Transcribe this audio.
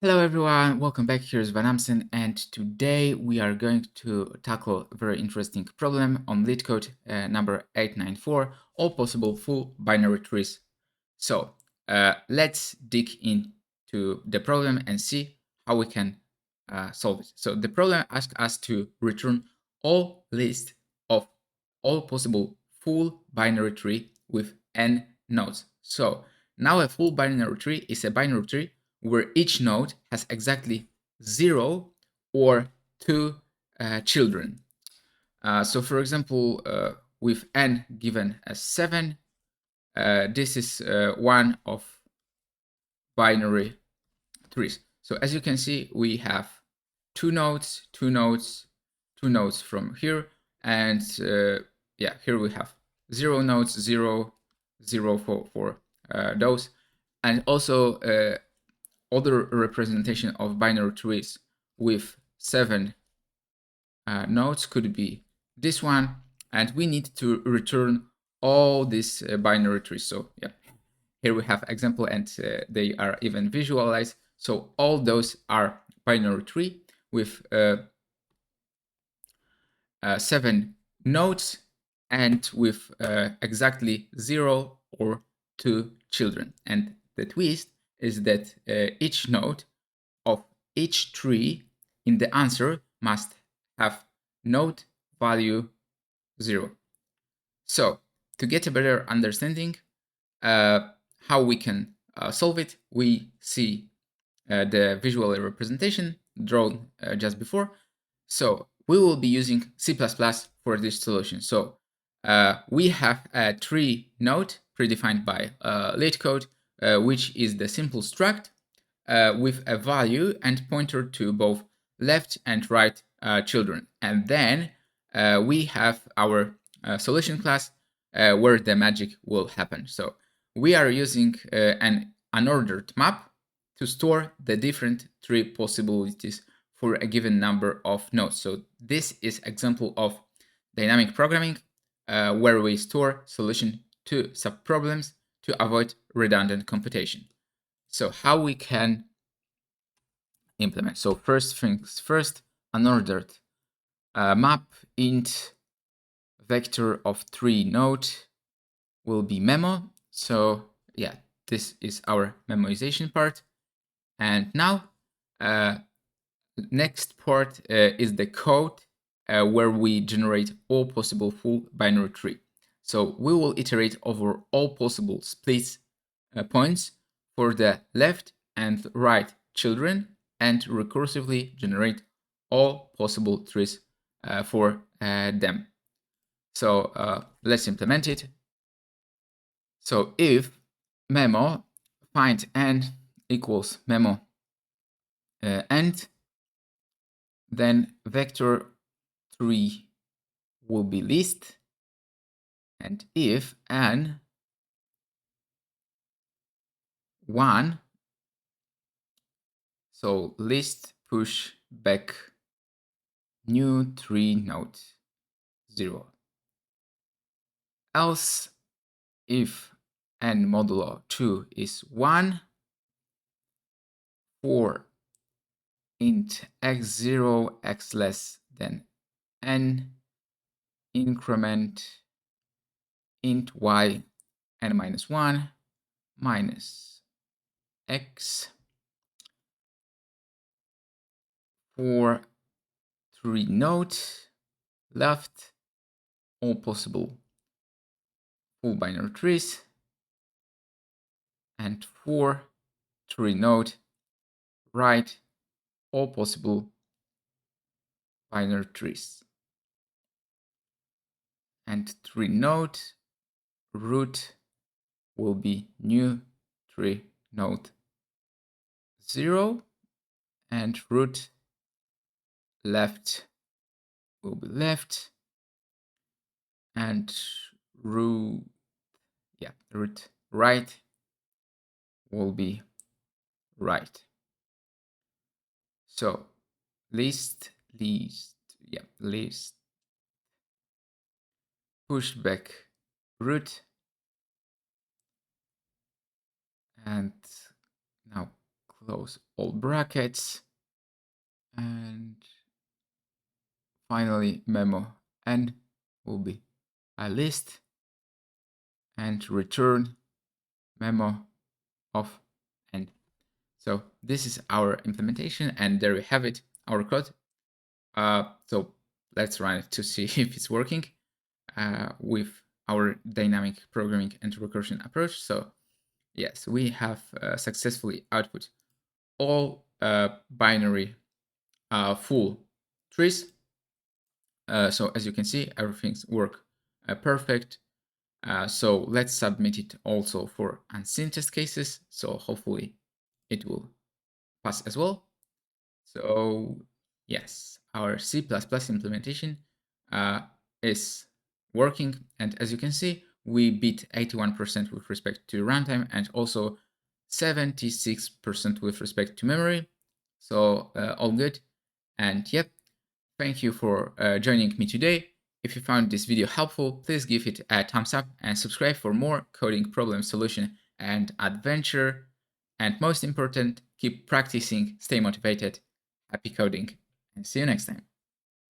Hello everyone, welcome back. Here's vanAmsen, and today we are going to tackle a very interesting problem on LeetCode number 894, all possible full binary trees. So let's dig into the problem and see how we can solve it. So the problem asks us to return all list of all possible full binary tree with n nodes. So now a full binary tree is a binary tree where each node has exactly 0 or 2 children. So for example, with n given as 7, this is one of binary trees. So as you can see, we have 2 nodes, 2 nodes, 2 nodes from here, and yeah, here we have 0 nodes, 0, 0 for those, and also other representation of binary trees with 7 nodes could be this one, and we need to return all these binary trees. So yeah, here we have example, and they are even visualized. So all those are binary tree with 7 nodes and with exactly 0 or 2 children. And the twist is that each node of each tree in the answer must have node value 0. So to get a better understanding how we can solve it, we see the visual representation drawn just before. So we will be using C++ for this solution. So we have a tree node predefined by LeetCode, which is the simple struct with a value and pointer to both left and right children. And then we have our solution class where the magic will happen. So we are using an unordered map to store the different tree possibilities for a given number of nodes. So this is example of dynamic programming where we store solution to subproblems to avoid redundant computation. So how we can implement? So first things first, unordered map int vector of TreeNode will be memo. So yeah, this is our memoization part. And now next part is the code where we generate all possible full binary tree. So we will iterate over all possible splits points for the left and right children and recursively generate all possible trees for them. So let's implement it. So if memo find n equals memo end, then vector 3 will be list, and if n 1, so list push back new TreeNode 0. Else if n modulo 2 is 1, for int x0 x less than n, increment int y n minus 1 minus x for TreeNode left all possible full binary trees, and for TreeNode right all possible binary trees. And TreeNode root will be new TreeNode 0, and root left will be left, and root right will be right. So list push back root, and now close all brackets, and finally memo n will be a list, and return memo of n. So this is our implementation, and there we have it, our code. So let's run it to see if it's working with our dynamic programming and recursion approach. So yes, we have successfully output all binary full trees. So as you can see, everything's work perfect. So let's submit it also for unseen test cases. So hopefully it will pass as well. So yes, our C++ implementation is working. And as you can see, we beat 81% with respect to runtime and also 76% with respect to memory. So all good. And yep, thank you for joining me today. If you found this video helpful, please give it a thumbs up and subscribe for more coding problem solution and adventure. And most important, keep practicing, stay motivated. Happy coding, and see you next time.